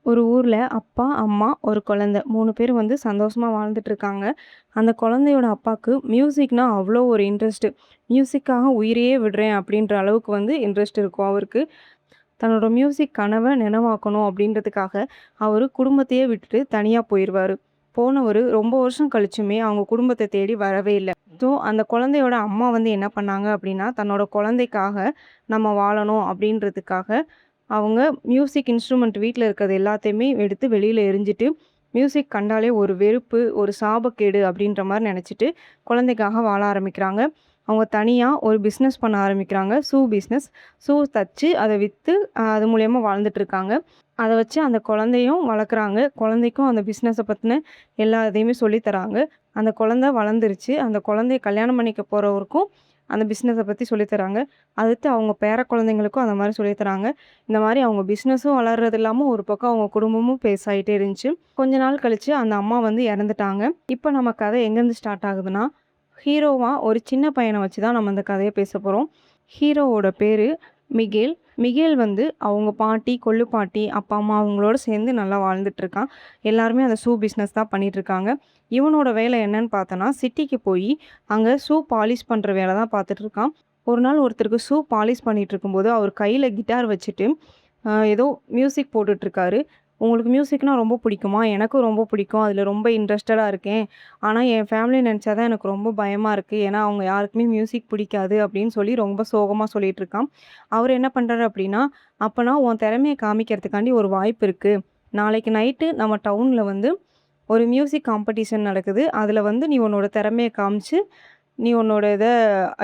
ஒரு ஊர்ல அப்பா, அம்மா, ஒரு குழந்தை 3 பேர் வந்து சந்தோஷமா வாழ்ந்துட்டு இருக்காங்க. அந்த குழந்தையோட அப்பாக்கு மியூசிக்னா அவ்ளோ ஒரு இன்ட்ரெஸ்ட்டு. மியூசிக்காக உயிரையே விடுறேன் அப்படின்ற அளவுக்கு வந்து இன்ட்ரெஸ்ட் இருக்கும் அவருக்கு. தன்னோட மியூசிக் கனவ நினைவாக்கணும் அப்படின்றதுக்காக, அவரு குடும்பத்தையே விட்டுட்டு தனியா போயிருவாரு. போனவரு ரொம்ப வருஷம் கழிச்சுமே அவங்க குடும்பத்த தேடி வரவே இல்ல. ஸோ அந்த குழந்தையோட அம்மா வந்து என்ன பண்ணாங்க அப்படின்னா, தன்னோட குழந்தைக்காக நம்ம வாழணும் அப்படின்றதுக்காக, அவங்க மியூசிக் இன்ஸ்ட்ருமெண்ட் வீட்ல இருக்கிறது எல்லாத்தையுமே எடுத்து வெளியில எறிஞ்சிட்டு, மியூசிக் கண்டாலே ஒரு வெறுப்பு, ஒரு சாபக்கேடு அப்படின்ற மாரி நெனச்சுட்டு, குழந்தைக்காக வாழ ஆரம்பிக்கிறாங்க. அவங்க தனியா ஒரு பிசினஸ் பண்ண ஆரம்பிக்கிறாங்க. Shoe business. ஷூ தச்சு அத வித்து அது மூலியமா வாழ்ந்துட்டுருக்காங்க. அத வச்சு அந்த குழந்தையும் வளர்க்குறாங்க. குழந்தைக்கும் அந்த பிசினஸ பத்தின எல்லா இதையுமே சொல்லி தராங்க. அந்த குழந்தை வளர்ந்துருச்சு. அந்த குழந்தைய கல்யாணம் பண்ணிக்க போறவருக்கும் அந்த பிசினஸ பத்தி சொல்லி தராங்க. அடுத்து அவங்க பேர குழந்தைங்களுக்கும் அந்த மாரி சொல்லி தராங்க. இந்த மாரி அவங்க பிசினஸும் வளர்றது இல்லாம ஒரு பக்கம் அவங்க குடும்பமும் பெருசாயிட்டே இருந்துச்சு. கொஞ்ச நாள் கழிச்சு அந்த அம்மா வந்து இறந்துட்டாங்க. இப்ப நம்ம கதை எங்கேருந்து ஸ்டார்ட் ஆகுதுன்னா, ஹீரோவா ஒரு சின்ன பையன வச்சு தான் நம்ம இந்த கதைய பேச போறோம். ஹீரோவோட பேரு மிகேல். மிகேல் வந்து அவங்க பாட்டி, கொள்ளு பாட்டி, அப்பா, அம்மா அவங்களோட சேர்ந்து நல்லா வாழ்ந்துட்டுருக்கான். எல்லாருமே அந்த ஷூ பிசினஸ் தான் பண்ணிட்டுருக்காங்க. இவனோட வேலை என்னன்னு பார்த்தோன்னா, சிட்டிக்கு போயி அங்க ஷூ பாலிஷ் பண்ற வேல தான் பார்த்துட்டுருக்கான். ஒரு நாள் ஒருத்தருக்கு ஷூ பாலிஷ் பண்ணிட்டுருக்கும்போது, அவர் கையில கிட்டார் வச்சுட்டு, ஏதோ மியூசிக் போட்டுட்ருக்காரு. "உங்களுக்கு மியூசிக்னா ரொம்ப பிடிக்குமா? எனக்கும் ரொம்ப பிடிக்கும். அதில ரொம்ப இன்ட்ரெஸ்டடா இருக்கேன். ஆனா, என் ஃபேமிலிய நெனச்சா தான் எனக்கு ரொம்ப பயமா இருக்கு. ஏன்னா, அவங்க யாருக்குமே மியூசிக் பிடிக்காது." அப்படின்னு சொல்லி ரொம்ப சோகமா சொல்லிட்டுருக்கான். அவரு என்ன பண்றாரு அப்படின்னா, "அப்பனா உன் திறமைய காமிக்கிறதுக்காண்டி ஒரு வாய்ப்பு இருக்கு. நாளைக்கு நைட்டு நம்ம டவுன்ல வந்து ஒரு மியூசிக் காம்படிஷன் நடக்குது. அதில வந்து நீ உன்னோட திறமைய காமிச்சு, நீ உன்னோட இத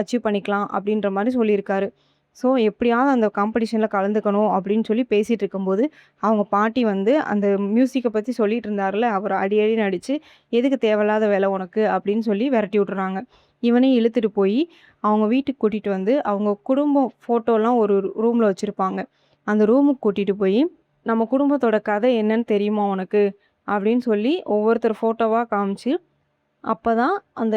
அச்சீவ் பண்ணிக்கலாம்." அப்படின்ற மாரி சொல்லியிருக்காரு. ஸோ, எப்படியாவது அந்த காம்படிஷன்ல கலந்துக்கணும் அப்படின்னு சொல்லி பேசிட்டு இருக்கும்போது, அவங்க பாட்டி வந்து அந்த மியூசிக்க பத்தி சொல்லிட்டு இருந்தார்ல, அவர அடி அடின்னு அடிச்சு, "எதுக்கு தேவையில்லாத வேல உனக்கு?" அப்படின்னு சொல்லி விரட்டி விட்டுறாங்க. இவனையும் இழுத்துட்டு போயி, அவங்க வீட்டுக்கு கூட்டிட்டு வந்து, அவங்க குடும்பம் ஃபோட்டோலாம் ஒரு ரூம்ல வச்சிருப்பாங்க. அந்த ரூமுக்கு கூட்டிட்டு போயி, "நம்ம குடும்பத்தோட கதை என்னன்னு தெரியுமா உனக்கு?" அப்படின்னு சொல்லி ஒவ்வொருத்தர் ஃபோட்டோவா காமிச்சு, அப்பதான் அந்த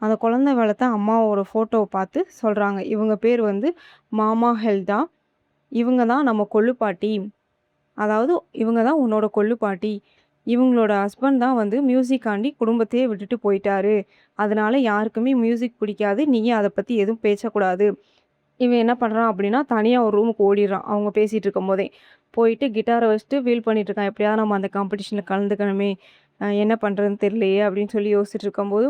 அந்த குழந்தை வளர்த்த அம்மாவோட ஃபோட்டோவ பார்த்து சொல்றாங்க. இவங்க பேர் வந்து மாமா ஹெல்டா. இவங்க தான் நம்ம கொள்ளு பாட்டி. அதாவது இவங்க தான் உன்னோட கொள்ளு பாட்டி. இவங்களோட ஹஸ்பண்ட் தான் வந்து மியூசிக்காண்டி குடும்பத்தையே விட்டுட்டு போயிட்டாரு. அதனால யாருக்குமே மியூசிக் பிடிக்காது. நீயும் அத பத்தி எதுவும் பேசக்கூடாது. இவன் என்ன பண்றான் அப்படின்னா, தனியா ஒரு ரூமுக்கு ஓடிர்றான். அவங்க பேசிட்டு இருக்கும்போதே. போயிட்டு கிட்டார வச்சுட்டு ஃபீல் பண்ணிட்டு இருக்கான். எப்படியாவது நம்ம அந்த காம்படிஷன்ல கலந்துக்கணுமே! என்ன பண்றதுன்னு தெரியலையே! அப்படின்னு சொல்லி யோசிச்சுட்டு இருக்கும்போது,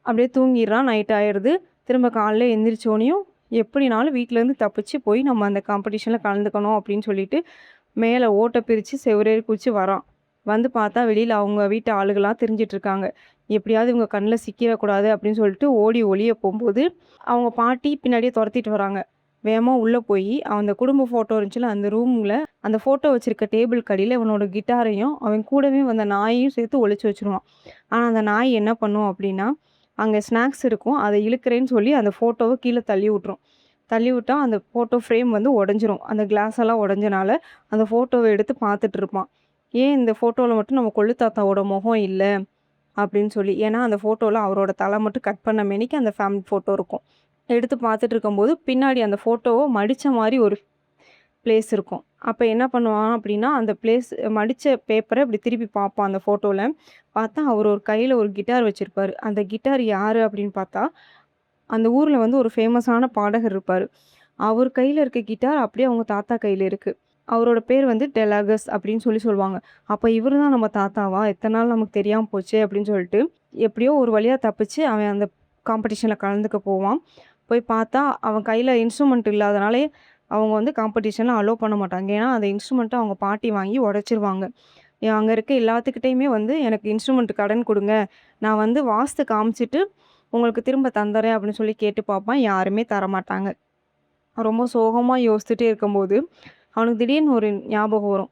அப்படியே தூங்கிர்றான். நைட் ஆயிருது. திரும்ப காலைல எந்திரிச்சோனையும், எப்படினாலும் வீட்லேருந்து தப்பிச்சு போய் நம்ம அந்த காம்படிஷன்ல கலந்துக்கணும் அப்படின்னு சொல்லிட்டு, மேல ஓட்ட பிரிச்சு செவுரேறி குதிச்சு வரான். வந்து பார்த்தா வெளியில அவங்க வீட்டு ஆளுகளா திரிஞ்சுட்டு இருக்காங்க. எப்படியாவது இவங்க கண்ல சிக்கிரக்கூடாது அப்படின்னு சொல்லிட்டு ஓடி ஒளிய போம்போது, அவங்க பாட்டி பின்னாடியே தொரத்திட்டு வராங்க. வேகமா உள்ள போயி, அந்த குடும்ப ஃபோட்டோ இருந்துச்சுல்ல, அந்த ரூம்ல அந்த ஃபோட்டோ வச்சிருக்க டேபிள்க்கு அடியில இவனோட கிட்டாரையும், அவன் கூடவே வந்த நாயையும் சேர்த்து ஒளிச்சு வச்சுருவான். ஆனா, அந்த நாய் என்ன பண்ணும் அப்டின்னா, அங்க ஸ்நாக்ஸ் இருக்கும். அத இழுக்கிறேன்னு சொல்லி அந்த ஃபோட்டோவ கீழ தள்ளி விட்டுரும். தள்ளி விட்டா அந்த ஃபோட்டோ ஃப்ரேம் வந்து உடைஞ்சிரும். அந்த கிளாஸ் எல்லாம் உடைஞ்சனால, அந்த ஃபோட்டோவ எடுத்து பார்த்துட்டு இருப்பான். ஏன் இந்த ஃபோட்டோல மட்டும் நம்ம கொள்ளு தாத்தாவோட முகம் இல்ல? அப்படின்னு சொல்லி. ஏன்னா, அந்த ஃபோட்டோல அவரோட தல மட்டும் கட் பண்ண மேனிக்கு அந்த ஃபேமிலி ஃபோட்டோ இருக்கும். எடுத்து பார்த்துட்டு இருக்கும்போது, பின்னாடி அந்த ஃபோட்டோவ மடிச்ச மாரி ஒரு பிளேஸ் இருக்கும். அப்ப என்ன பண்ணுவான் அப்படின்னா, அந்த பிளேஸ் மடிச்ச பேப்பர இப்படி திருப்பி பார்ப்பான் அந்த ஃபோட்டோல. பார்த்தா அவர் ஒரு கையில ஒரு கிட்டார் வச்சிருப்பாரு. அந்த கிட்டார் யாரு அப்படின்னு பார்த்தா, அந்த ஊர்ல வந்து ஒரு ஃபேமஸான பாடகர் இருப்பாரு. அவர் கையில இருக்க கிட்டார் அப்படியே அவங்க தாத்தா கையில இருக்கு. அவரோட பேர் வந்து டெலாகஸ் அப்படின்னு சொல்லி சொல்லுவாங்க. அப்ப இவரு தான் நம்ம தாத்தாவா? இத்தன நாள் நமக்கு தெரியாம போச்சே! அப்படின்னு சொல்லிட்டு, எப்படியோ ஒரு வழியா தப்பிச்சு அவன் அந்த காம்படிஷன்ல கலந்துக்க போவான். போய் பார்த்தா, அவன் கையில இன்ஸ்ட்ருமெண்ட் இல்லாதனாலே, அவங்க வந்து காம்படிஷன்ல அலோ பண்ண மாட்டாங்க. ஏன்னா, அந்த இன்ஸ்ட்ருமெண்ட்ட அவங்க பாட்டி வாங்கி உடைச்சிருவாங்க. அங்க இருக்க எல்லாத்துக்கிட்டயுமே வந்து, "எனக்கு இன்ஸ்ட்ருமெண்ட் கடன் குடுங்க. நான் வந்து வாசித்து காமிச்சுட்டு, உங்களுக்கு திரும்ப தந்துர்றேன்." அப்படின்னு சொல்லி கேட்டு பார்ப்பான். யாருமே தரமாட்டாங்க. ரொம்ப சோகமா யோசிச்சுட்டே இருக்கும்போது, அவனுக்கு திடீர்னு ஒரு ஞாபகம் வரும்.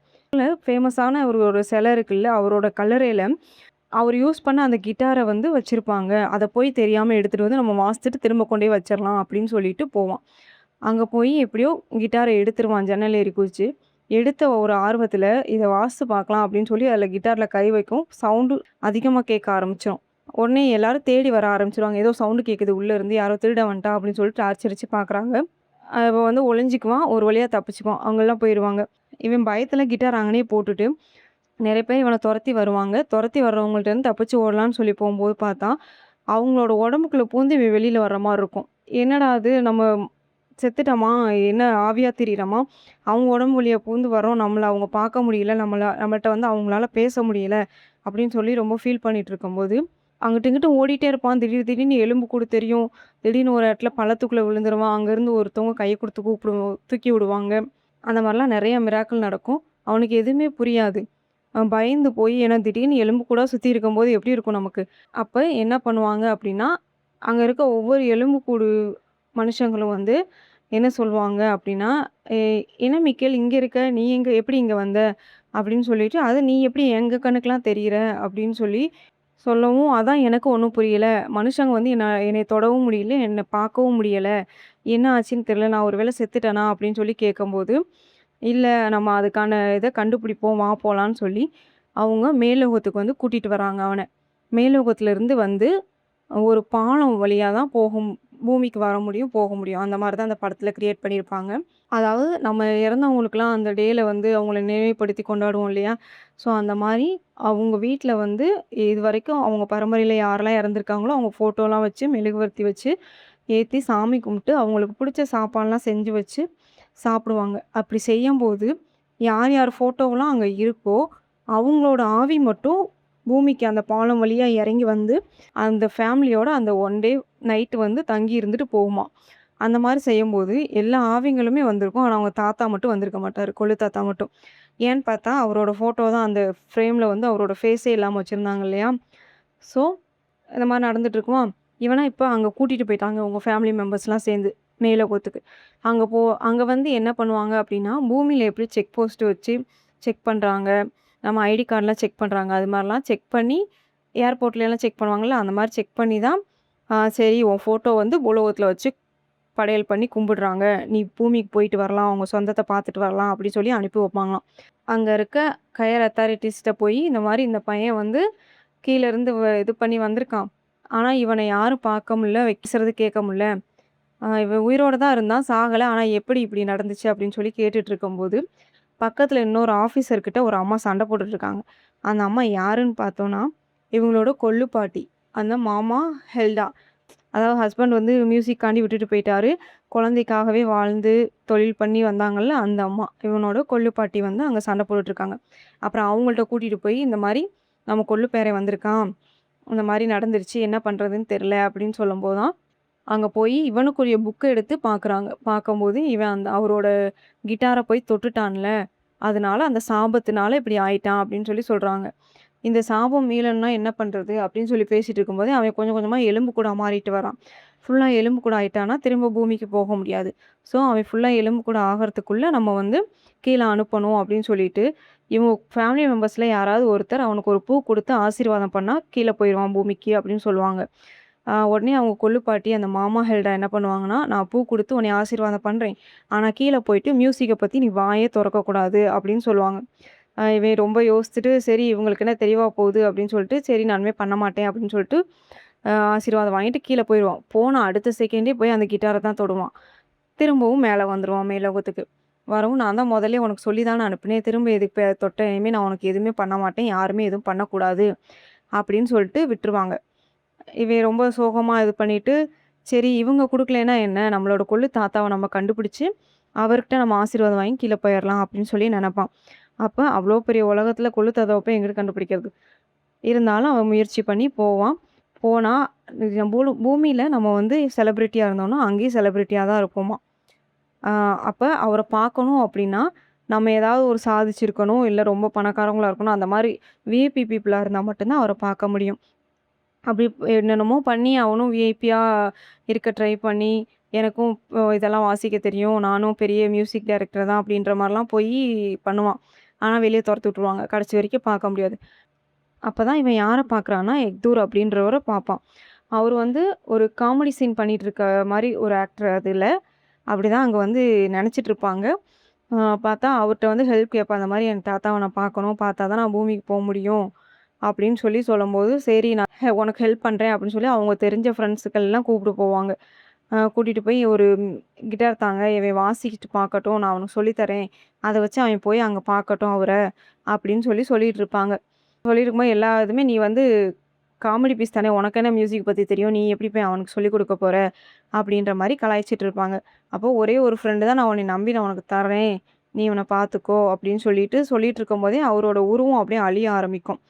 ஃபேமஸான ஒரு சிலை இருக்குல்ல, அவரோட கல்லறையில அவர் யூஸ் பண்ண அந்த கிட்டார வந்து வச்சிருப்பாங்க. அத போய் தெரியாம எடுத்துட்டு வந்து நம்ம வாசிச்சுட்டு திரும்ப கொண்டோய் வச்சிரலாம் அப்படின்னு சொல்லிட்டு போவான். அங்க போய் எப்படியோ கிட்டார எடுத்துருவான் ஜன்னல் ஏறி குதிச்சு. எடுத்த ஒரு ஆர்வத்துல இத வாசிச்சு பார்க்கலாம் அப்படின்னு சொல்லி அதில கிட்டார்ல கை வைக்கும். சவுண்டு அதிகமா கேட்க ஆரம்பிச்சுரும். உடனே எல்லாரும் தேடி வர ஆரம்பிச்சுருவாங்க. ஏதோ சவுண்டு கேட்குது உள்ள இருந்து யாரோ திருட வந்துட்டா அப்படின்னு சொல்லிட்டு டார்ச் அடிச்சு பார்க்குறாங்க. அவன் வந்து ஒளிஞ்சுக்குவான். ஒரு வழியா தப்பிச்சுக்குவான். அவங்கலாம் போயிருவாங்க. இவன் பயத்துல கிட்டார் அங்கனயே போட்டுட்டு, நெறைய பேர் இவன தொரத்தி வருவாங்க. தொரத்தி வர்றவங்கள்ட்டருந்து தப்பிச்சு ஓடலான்னு சொல்லி போம்போது பார்த்தா, அவங்களோட உடம்புக்குள்ள பூந்து இவன் வெளில வர்ற மாரி இருக்கும். என்னடா இது நம்ம செத்துட்டோமா? என்ன ஆவியா திரியிறோமா? அவங்க உடம்பு வழியா பூந்து வரோம். நம்மள அவங்க பார்க்க முடியல. நம்மள்ட்ட வந்து அவங்களால பேச முடியல. அப்படின்னு சொல்லி ரொம்ப ஃபீல் பண்ணிட்டு இருக்கும்போது, அங்கிட்டு இங்கிட்டு ஓடிட்டே இருப்பான். திடீர் திடீர்னு எலும்பு கூடு தெரியும். திடீர்னு ஒரு இடத்துல பள்ளத்துக்குள்ள விழுந்துருவான். அங்கேருந்து ஒருத்தவங்க கைய குடுத்து தூக்கி விடுவாங்க. அந்த மாரிலாம் நெறைய மிராக்கிள் நடக்கும். அவனுக்கு எதுவுமே புரியாது. பயந்து போய் ஏன்னா திடீர்னு எலும்பு கூடா சுத்தி இருக்கும்போது எப்படி இருக்கும் நமக்கு? அப்ப என்ன பண்ணுவாங்க அப்படின்னா, அங்க இருக்க ஒவ்வொரு எலும்பு கூடு மனுஷங்களும் வந்து என்ன சொல்லுவாங்க அப்படின்னா, "எ என்ன மிக்கேல் இங்க இருக்க? நீ எப்படி இங்க வந்த?" அப்படின்னு சொல்லிட்டு, "அது நீ எப்படி எங்க கண்ணுக்குலாம் தெரியிற?" அப்படின்னு சொல்லி சொல்லவும், "அதான் எனக்கும் ஒண்ணும் புரியல. மனுஷங்க வந்து என்னைய தொடவும் முடியல, என்ன பார்க்கவும் முடியல. என்ன ஆச்சுன்னு தெரியல. நான் ஒரு வேள செத்துட்டேனா?" அப்படின்னு சொல்லி கேட்கும்போது, "இல்ல நம்ம அதுக்கான இத கண்டுபிடிப்போம். வா போலான்னு" சொல்லி அவங்க மேல்லோகத்துக்கு வந்து கூட்டிட்டு வராங்க அவன. மேல்லோகத்திலருந்து வந்து ஒரு பாலம் வழியா தான் பூமிக்கு வர முடியும், போக முடியும். அந்த மாரி தான் அந்த படத்துல கிரியேட் பண்ணியிருப்பாங்க. அதாவது நம்ம இறந்தவங்களுக்குலாம் அந்த டேல வந்து அவங்கள நினைவுபடுத்தி கொண்டாடுவோம் இல்லையா? ஸோ அந்த மாரி அவங்க வீட்ல வந்து இதுவரைக்கும் அவங்க பரம்பரையில யாரெல்லாம் இறந்துருக்காங்களோ, அவங்க ஃபோட்டோலாம் வச்சு மெழுகுவர்த்தி வச்சு ஏத்தி சாமி கும்பிட்டு, அவங்களுக்கு புடிச்ச சாப்பாடுலாம் செஞ்சு வச்சு சாப்பிடுவாங்க. அப்படி செய்யும்போது, யார் யார் ஃபோட்டோவெல்லாம் அங்க இருக்கோ, அவங்களோட ஆவி மட்டும் பூமிக்கு அந்த பாலம் வழியா இறங்கி வந்து, அந்த ஃபேமிலியோட அந்த ஒன் டே நைட் வந்து தங்கி இருந்துட்டு போகுமாம். அந்த மாரி செய்யும்போது, எல்லா ஆவிங்களுமே வந்திருக்கும். ஆனா, அவங்க தாத்தா மட்டும் வந்திருக்க மாட்டாரு. கொள்ளு தாத்தா மட்டும். ஏன்னு பார்த்தா, அவரோட ஃபோட்டோ தான் அந்த ஃப்ரேம்ல வந்து அவரோட ஃபேஸே இல்லாம வச்சிருந்தாங்க இல்லையா? ஸோ, இந்த மாரி நடந்துட்டுருக்குமா, இவன இப்ப அங்க கூட்டிட்டு போயிட்டாங்க. உங்க ஃபேமிலி மெம்பர்ஸ்லாம் சேர்ந்து மேலோகத்துக்கு. அங்க வந்து என்ன பண்ணுவாங்க அப்டின்னா, பூமியில எப்படி செக் போஸ்ட் வச்சு செக் பண்றாங்க. நம்ம ஐடி கார்ட்லாம் செக் பண்றாங்க. அது மாரிலாம் செக் பண்ணி ஏர்போர்ட்லலாம் செக் பண்ணுவாங்கல்ல, அந்த மாரி செக் பண்ணி தான், சரி உன் ஃபோட்டோ வந்து பூலோகத்துல வச்சு படையல் பண்ணி கும்பிடுறாங்க. நீ பூமிக்கு போயிட்டு வரலாம். உங்க சொந்தத்த பார்த்துட்டு வரலாம் அப்படின்னு சொல்லி அனுப்பி வைப்பாங்களாம். அங்க இருக்க ஹையர் அத்தாரிட்டீஸ்ட்ட போய் இந்த மாரி இந்த பையன் வந்து கீழ இருந்து இது பண்ணி வந்திருக்கான். ஆனா இவன யாரும் பார்க்க முடியல, பேசுறது கேட்க முடியல. இவன் உயிரோட தான் இருந்தான், சாகல. ஆனா எப்படி இப்படி நடந்துச்சு அப்படின்னு சொல்லி கேட்டுட்டு இருக்கும்போது, பக்கத்துல இன்னொரு ஆஃபீசர் கிட்ட ஒரு அம்மா சண்டை போட்டுட்டு இருக்காங்க. அந்த அம்மா யாருன்னு பார்த்தோம்னா, இவங்களோட கொள்ளு பாட்டி. அந்த மாமா ஹெல்டா. அதாவது ஹஸ்பண்ட் வந்து மியூசிக்காண்டி விட்டுட்டு போயிட்டாரு. குழந்தைக்காகவே வாழ்ந்து தொழில் பண்ணி வந்தாங்கல்ல, அந்த அம்மா. இவனோட கொள்ளு பாட்டி வந்து அங்க சண்டை போட்டுட்டுருக்காங்க. அப்புறம் அவங்கள்ட்ட கூட்டிட்டு போய், இந்த மாரி நம்ம கொள்ளு பேரன் வந்திருக்கான். இந்த மாரி நடந்துருச்சு. என்ன பண்றதுன்னு தெரியல அப்படின்னு சொல்லும்போது தான், அங்க போய் இவனுக்குரிய புக்க எடுத்து பார்க்குறாங்க. பார்க்கும்போது இவன் அவரோட கிட்டார போய் தொட்டுட்டான்ல, அதனால அந்த சாபத்தினால இப்படி ஆயிட்டான் அப்படின்னு சொல்லி சொல்றாங்க. இந்த சாபம் மீளணும்னா என்ன பண்றது? அப்படின்னு சொல்லி பேசிட்டு இருக்கும்போதே, அவன் கொஞ்சம் கொஞ்சமா எலும்பு கூடா மாறிட்டு வரான். ஃபுல்லா எலும்பு கூடு ஆயிட்டான்னா, திரும்ப பூமிக்கு போக முடியாது. ஸோ, அவன் ஃபுல்லா எலும்பு கூடு ஆகறதுக்குள்ள நம்ம வந்து கீழ அனுப்பணும் அப்படின்னு சொல்லிட்டு, இவங்க ஃபேமிலி மெம்பர்ஸ்ல யாராவது ஒருத்தர் அவனுக்கு ஒரு பூ குடுத்து ஆசீர்வாதம் பண்ணா, கீழ போயிருவான் பூமிக்கு அப்படின்னு சொல்லுவாங்க. உடனே அவங்க கொள்ளு பாட்டி அந்த மாமா ஹெல்டா என்ன பண்ணுவாங்கன்னா, "நான் பூ குடுத்து உன்னைய ஆசீர்வாதம் பண்றேன். ஆனா கீழ போயிட்டு மியூசிக்க பத்தி நீ வாயே தொறக்கக்கூடாது" அப்படின்னு சொல்லுவாங்க. இவன் ரொம்ப யோசிச்சுட்டு, சரி இவங்களுக்கு என்ன தெரியவா போகுது அப்படின்னு சொல்லிட்டு, சரி நான் இனிமே பண்ண மாட்டேன் அப்படின்னு சொல்லிட்டு, ஆசீர்வாதம் வாங்கிட்டு கீழ போயிருவான். போன அடுத்த செகண்டே போய் அந்த கிட்டார தான் தொடுவான். திரும்பவும் மேல வந்துருவான் மேலோகத்துக்கு. வரவும் நான் தான் முதல்லயே உனக்கு சொல்லி தானே அனுப்புனேன். திரும்ப எதுக்கு தொட்ட? இனிமே நான் உனக்கு எதுவுமே பண்ண மாட்டேன். யாருமே எதுவும் பண்ணக்கூடாது அப்படின்னு சொல்லிட்டு விட்டுருவாங்க. இவன் ரொம்ப சோகமா இது பண்ணிட்டு, சரி இவங்க குடுக்கலைன்னா என்ன? நம்மளோட கொள்ளு தாத்தாவ நம்ம கண்டுபிடிச்சு, அவர்கிட்ட நம்ம ஆசீர்வாதம் வாங்கி கீழ போயிரலாம் அப்படின்னு சொல்லி நெனப்பான். அப்ப அவ்ளோ பெரிய உலகத்துல கொள்ளு தாத்தாவ போய் எங்கிட்டு கண்டுபிடிக்கிறது? இருந்தாலும் அவன் முயற்சி பண்ணி போவான். போனா பூமியில நம்ம வந்து செலிபிரிட்டியா இருந்தோம்னா, அங்கேயும் செலிபிரிட்டியா தான் இருப்போமா. ஆ அப்ப அவர பார்க்கணும் அப்படின்னா, நம்ம ஏதாவது ஒரு சாதிச்சிருக்கணும், இல்ல ரொம்ப பணக்காரங்களா இருக்கணும். அந்த மாரி விஐபி பீப்பிளா இருந்தா மட்டும் தான் அவர பார்க்க முடியும். அப்படி என்னென்னமோ பண்ணி அவனும் விஐபியா இருக்க ட்ரை பண்ணி, எனக்கும் இதெல்லாம் வாசிக்க தெரியும். நானும் பெரிய மியூசிக் டைரக்டர் தான் அப்படின்ற மாரிலாம் போயி பண்ணுவான். ஆனா வெளிய தொரத்தி விட்டுருவாங்க. கடைசி வரைக்கும் பார்க்க முடியாது. அப்பதான் இவன் யார பார்க்குறான்னா, எக்தூர் அப்படின்றவர பார்ப்பான். அவரு வந்து ஒரு காமெடி சீன் பண்ணிட்டு இருக்க மாரி ஒரு ஆக்டர் அதுல. அப்படிதான் அங்க வந்து நெனச்சிட்டு இருப்பாங்க. ஆ பார்த்தா அவர்ட்ட வந்து ஹெல்ப் கேட்பான். அந்த மாரி என் தாத்தாவ நான் பார்க்கணும். பார்த்தா தான் நான் பூமிக்கு முடியும். அப்படின்னு சொல்லும்போது, சரி நான் உனக்கு ஹெல்ப் பண்றேன் அப்படின்னு சொல்லி அவங்க தெரிஞ்ச ஃப்ரெண்ட்ஸுக்கெல்லாம் கூப்பிட்டு போவாங்க. கூட்டிட்டு போய் ஒரு கிட்டார் தாங்க, இவன் வாசிச்சுட்டு பார்க்கட்டும். நான் அவனுக்கு சொல்லி தரேன். அத வச்சு அவன் போய் அங்க பார்க்கட்டும் அவர, அப்படின்னு சொல்லிட்டு இருப்பாங்க. சொல்லியிருக்கும்போது எல்லா இதுவுமே நீ வந்து காமெடி பீஸ் தானே! உனக்கு என்ன மியூசிக் பத்தி தெரியும்? நீ எப்படி போய் அவனுக்கு சொல்லிக் குடுக்க போற? அப்படின்ற மாரி கலாய்ச்சிட்டு இருப்பாங்க. அப்போ ஒரே ஒரு ஃப்ரெண்டு தான் நான் உன்னை நம்பி நான் உனக்கு தர்றேன். நீ இவன பார்த்துக்கோ அப்படின்னு சொல்லிட்டு இருக்கும்போதே அவரோட உருவம் அப்படியே அழிய ஆரம்பிக்கும்.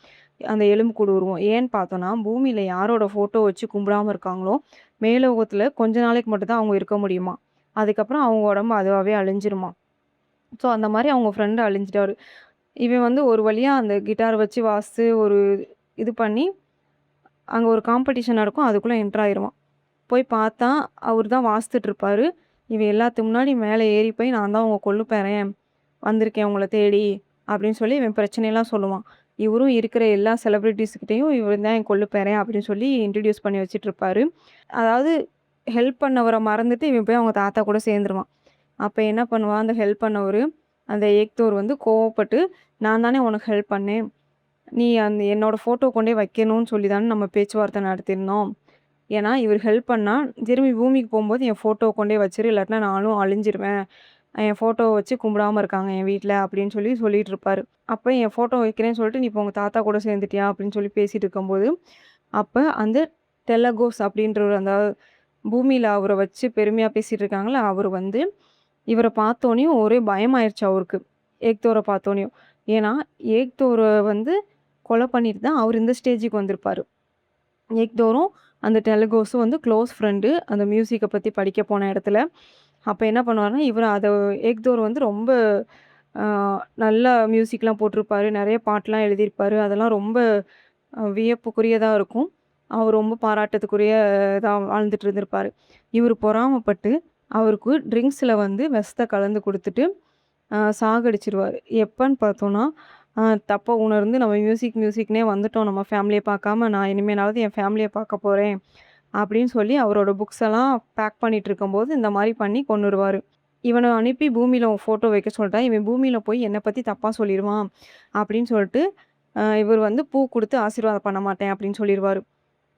அந்த எலும்புக்கூடு உருவம். ஏன்னு பார்த்தோம்னா, பூமியில யாரோட ஃபோட்டோ வச்சு கும்பிடாம இருக்காங்களோ, மேலோகத்துல கொஞ்ச நாளைக்கு மட்டும் தான் அவங்க இருக்க முடியுமாம். அதுக்கப்புறம் அவங்க உடம்பு அதுவாவே அழிஞ்சிருமாம். ஸோ அந்த மாரி அவங்க ஃப்ரெண்ட் அழிஞ்சிட்டாரு. இவன் வந்து ஒரு வழியா அந்த கிட்டார் வச்சு வாசிச்சு ஒரு இது பண்ணி, அங்க ஒரு காம்படிஷன் நடக்கும். அதுக்குள்ள என்டர் ஆயிருவான். போய் பார்த்தா, அவரு தான் வாசித்துட்டு இருப்பாரு. இவன் எல்லாத்துக்கு முன்னாடி மேல ஏறி போய், "நான் தான் உங்க கொள்ளுப்பேரன். வந்திருக்கேன் உங்கள தேடி." அப்படின்னு சொல்லி இவன் பிரச்சனையெல்லாம் சொல்லுவான். இவரும் இருக்கிற எல்லா செலிபிரிட்டீஸ் கிட்டயும், "இவன் தான் என் கொள்ளுப்பேரன்." அப்படின்னு சொல்லி இன்ட்ரோடியூஸ் பண்ணி வச்சுட்டுருப்பாரு. அதாவது ஹெல்ப் பண்ணவர மறந்துட்டு, இவன் போய் அவங்க தாத்தா கூட சேர்ந்துருவான். அப்ப என்ன பண்ணுவான், அந்த ஹெல்ப் பண்ணவரு, அந்த ஏக்தோர் வந்து கோவப்பட்டு, "நான் தானே உனக்கு ஹெல்ப் பண்ணேன். நீ என்னோட ஃபோட்டோ கொண்டோய் வைக்கணும்னு சொல்லி தானே நம்ம பேச்சுவார்த்தை நடத்தியிருந்தோம். ஏன்னா, இவரு ஹெல்ப் பண்ணா, திரும்பி பூமிக்கு போம்போது என் ஃபோட்டோவ கொண்டோய் வச்சுரு. இல்லாட்டினா நானும் அழிஞ்சிருவேன். என் ஃபோட்டோவ வச்சு கும்பிடாம இருக்காங்க என் வீட்ல." அப்படின்னு சொல்லிட்டு இருப்பாரு. அப்ப என் ஃபோட்டோ வைக்கிறேன்னு சொல்லிட்டு, "நீ இப்போ உங்க தாத்தா கூட சேர்ந்துட்டியா?" அப்படின்னு சொல்லி பேசிட்டு இருக்கும்போது, அப்ப அந்த டெலகோஸ் அப்படின்றவரு அந்த பூமியில அவர வச்சு பெருமையா பேசிட்டு இருக்காங்கல்ல, அவரு வந்து இவர பார்த்தோனயும் ஒரே பயமாயிருச்சு அவருக்கு. ஏக்தோர பார்த்தோனயும். ஏன்னா, ஏக்தோர வந்து கொலை பண்ணிட்டு தான் அவரு இந்த ஸ்டேஜுக்கு வந்திருப்பாரு. ஏக்தோரும், அந்த டெலகோஸும் வந்து க்ளோஸ் ஃப்ரெண்டு. அந்த மியூசிக்க பத்தி படிக்க போன இடத்துல. அப்ப என்ன பண்ணுவாருன்னா, இவரு ஏக்தோர் வந்து ரொம்ப அ நல்லா மியூசிக்லாம் போட்டிருப்பாரு. நெறைய பாட்டுலாம் எழுதியிருப்பாரு. அதெல்லாம் ரொம்ப வியப்புக்குரியதா இருக்கும். அவர் ரொம்ப பாராட்டத்துக்குரிய இதா வாழ்ந்துட்டு இருந்திருப்பாரு. இவரு பொறாமப்பட்டு, அவருக்கு ட்ரிங்க்ஸ்ல வந்து விஷத்த கலந்து குடுத்துட்டு, சாகடிச்சுருவாரு. எப்பன்னு பார்த்தோம்னா, அ தப்ப உணர்ந்து நம்ம மியூசிக்னே வந்துட்டோம். நம்ம ஃபேமிலிய பார்க்காம, நான் இனிமேலாவது என் ஃபேமிலிய பார்க்க போறேன். அப்படின்னு சொல்லி அவரோட புக்ஸ் எல்லாம் பேக் பண்ணிட்டு இருக்கும்போது, இந்த மாரி பண்ணி கொன்னுருவாரு. இவன அனுப்பி பூமியில உன் ஃபோட்டோ வைக்க சொல்ட்டா, இவன் பூமியில போய் என்ன பத்தி தப்பா சொல்லிருவான் அப்படின்னு சொல்லிட்டு, இவரு வந்து பூ குடுத்து ஆசீர்வாதம் பண்ண மாட்டேன் அப்படின்னு சொல்லிருவாரு.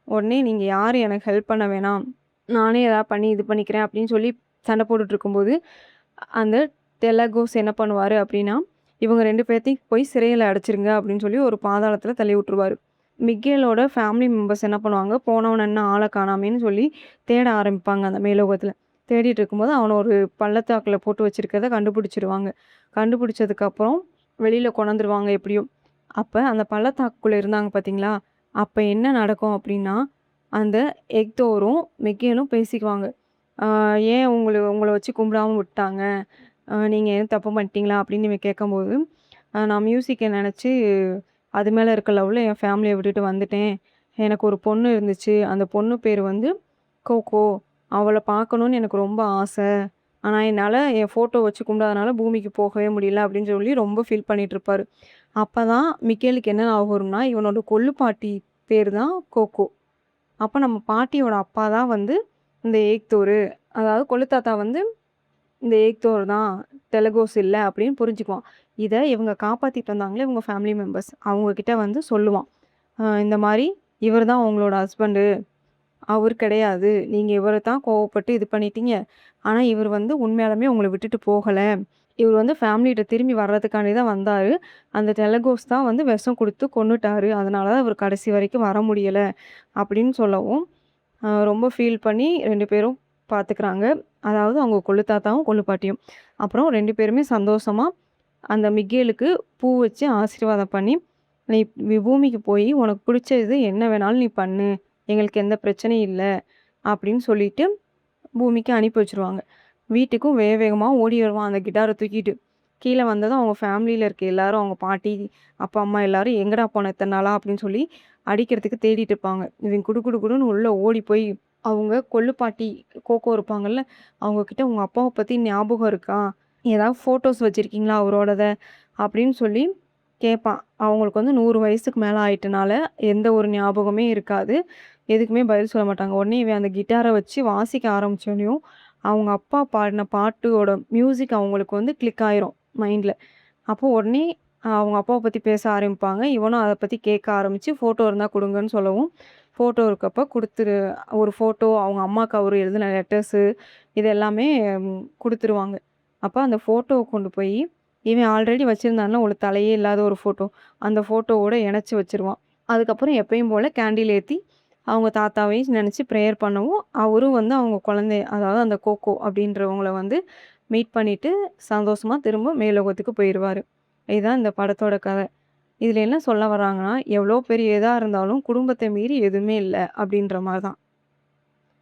உடனே நீங்க யாரும் எனக்கு ஹெல்ப் பண்ண வேணாம். நானே ஏதாவது பண்ணி இது பண்ணிக்கிறேன் அப்படின்னு சொல்லி சண்டை போட்டுட்டு இருக்கும்போது, அந்த டெலகோஸ் என்ன பண்ணுவாரு அப்படின்னா, இவங்க 2 பேத்தையும் போய் சிறையில அடைச்சிருங்க அப்படின்னு சொல்லி ஒரு பாதாளத்தில தள்ளி விட்டுருவாரு. மிக்கேலோட ஃபேமிலி மெம்பர்ஸ் என்ன பண்ணுவாங்க, போனவன் என்ன ஆள காணாமேன்னு சொல்லி தேட ஆரம்பிப்பாங்க அந்த மேலோகத்தில. தேடிட்டு இருக்கும்போது அவன ஒரு பள்ளத்தாக்குல போட்டு வச்சிருக்கிறத கண்டுபிடிச்சிருவாங்க. கண்டுபிடிச்சதுக்கப்புறம் வெளியில கொணந்துருவாங்க எப்படியும். அப்ப அந்த பள்ளத்தாக்குக்குள்ள இருந்தாங்க பார்த்தீங்களா, அப்ப என்ன நடக்கும் அப்படின்னா, அந்த எக்தோரும், மிக்கேலும் பேசிக்குவாங்க. "ஏன் உங்கள வச்சு கும்பிடாம விட்டாங்க? நீங்க எதுவும் தப்பு பண்ணிட்டீங்களா?" அப்படின்னு இவன் கேட்கும்போது, நான் மியூசிக்க நெனச்சு அது மேல இருக்க லவ்ல என் ஃபேமிலிய விட்டுட்டு வந்துட்டேன். எனக்கு ஒரு பொண்ணு இருந்துச்சு. அந்த பொண்ணு பேரு வந்து கோகோ. அவள பார்க்கணும்னு எனக்கு ரொம்ப ஆசை. ஆனா, என்னால என் ஃபோட்டோ வச்சு கும்பிடாதனால பூமிக்கு போகவே முடியல அப்படின்னு சொல்லி ரொம்ப ஃபீல் பண்ணிட்டுருப்பாரு. அப்பதான் மிக்கேலுக்கு என்ன ஞாபகம் வரும்னா, இவனோட கொள்ளு பாட்டி பேரு தான் கோகோ. அப்ப நம்ம பாட்டியோட அப்பா தான் வந்து இந்த ஏக்தோரு. அதாவது கொள்ளு தாத்தா வந்து இந்த ஏக்தோர் தான். தெலகோஸ் இல்ல அப்படின்னு புரிஞ்சுக்குவான். இத இவங்க காப்பாத்திட்டு வந்தாங்களே இவங்க ஃபேமிலி மெம்பர்ஸ். அவங்க கிட்ட வந்து சொல்லுவான். இந்த மாரி இவர் தான் உங்களோட ஹஸ்பண்டு. அவரு கிடையாது. நீங்க இவர தான் கோவப்பட்டு இது பண்ணிட்டீங்க. ஆனா இவரு வந்து உண்மையாலுமே உங்கள விட்டுட்டு போகல. இவரு வந்து ஃபேமிலிட்ட திரும்பி வர்றதுக்காண்டி தான் வந்தாரு. அந்த டெலகோஸ் தான் வந்து விஷம் குடுத்து கொன்னுட்டாரு. அதனால தான் இவரு கடைசி வரைக்கும் வர முடியல. அப்படின்னு சொல்லவும், ரொம்ப ஃபீல் பண்ணி 2 பேரும் பார்த்துக்கிறாங்க. அதாவது அவங்க கொள்ளு தாத்தாவும், கொள்ளு பாட்டியும். அப்புறம் 2 பேருமே சந்தோஷமா அந்த மிக்கேலுக்கு பூ வச்சு ஆசீர்வாதம் பண்ணி, "நீ பூமிக்கு போயி உனக்கு புடிச்சது என்ன வேணாலும் நீ பண்ணு. எங்களுக்கு எந்த பிரச்சனையும் இல்ல." அப்படின்னு சொல்லிட்டு பூமிக்கு அனுப்பி வச்சுருவாங்க. வீட்டுக்கும் வேக வேகமா ஓடி வருவான் அந்த கிட்டார தூக்கிட்டு. கீழ வந்ததும் அவங்க ஃபேமிலில இருக்க எல்லாரும், அவங்க பாட்டி, அப்பா, அம்மா எல்லாரும் "எங்கடா போன இத்தன நாளா?" அப்படின்னு சொல்லி அடிக்கிறதுக்கு தேடிட்டு இருப்பாங்க. இவன் குடு குடு குடுன்னு உள்ள ஓடி போய் அவங்க கொள்ளு பாட்டி கோகோ இருப்பாங்கல்ல, அவங்க கிட்ட "உங்க அப்பாவ பத்தி ஞாபகம் இருக்கா? ஏதாவது ஃபோட்டோஸ் வச்சிருக்கீங்களா அவரோடத?" அப்படின்னு சொல்லி கேட்பான். அவங்களுக்கு வந்து 100 வயசுக்கு மேல ஆயிட்டனால, எந்த ஒரு ஞாபகமே இருக்காது. எதுக்குமே பதில் சொல்ல மாட்டாங்க. உடனே இவன் அந்த கிட்டார வச்சு வாசிக்க ஆரம்பிச்சோனயும், அவங்க அப்பா பாடின பாட்டோட மியூசிக் அவங்களுக்கு வந்து கிளிக் ஆயிரும் மைண்ட்ல. அப்போ உடனே அவங்க அப்பாவ பத்தி பேச ஆரம்பிப்பாங்க. இவனும் அத பத்தி கேட்க ஆரம்பிச்சு, ஃபோட்டோ இருந்தா குடுங்கன்னு சொல்லவும், ஃபோட்டோ இருக்கப்ப குடுத்துரு ஒரு ஃபோட்டோ அவங்க அம்மாக்கு அவரு எழுதின லெட்டர்ஸு இது எல்லாமே குடுத்துருவாங்க. அப்ப அந்த ஃபோட்டோவ கொண்டு போயி, இவன் ஆல்ரெடி வச்சிருந்தான்ல ஒரு தலையே இல்லாத ஒரு ஃபோட்டோ, அந்த ஃபோட்டோவோட இணைச்சு வச்சுருவான். அதுக்கப்புறம் எப்பயும் போல கேண்டில் ஏத்தி, அவங்க தாத்தாவையும் நெனச்சு ப்ரேயர் பண்ணவும், அவரும் வந்து அவங்க குழந்தைய அதாவது அந்த கோகோ அப்படின்றவங்கள வந்து மீட் பண்ணிட்டு, சந்தோஷமா திரும்ப மேலோகத்துக்கு போயிருவாரு. இதுதான் இந்த படத்தோட கத. இதுல என்ன சொல்ல வர்றாங்கன்னா, எவ்வளோ பெரிய இதா இருந்தாலும் குடும்பத்த மீறி எதுவுமே இல்ல அப்படின்ற மாரி தான்.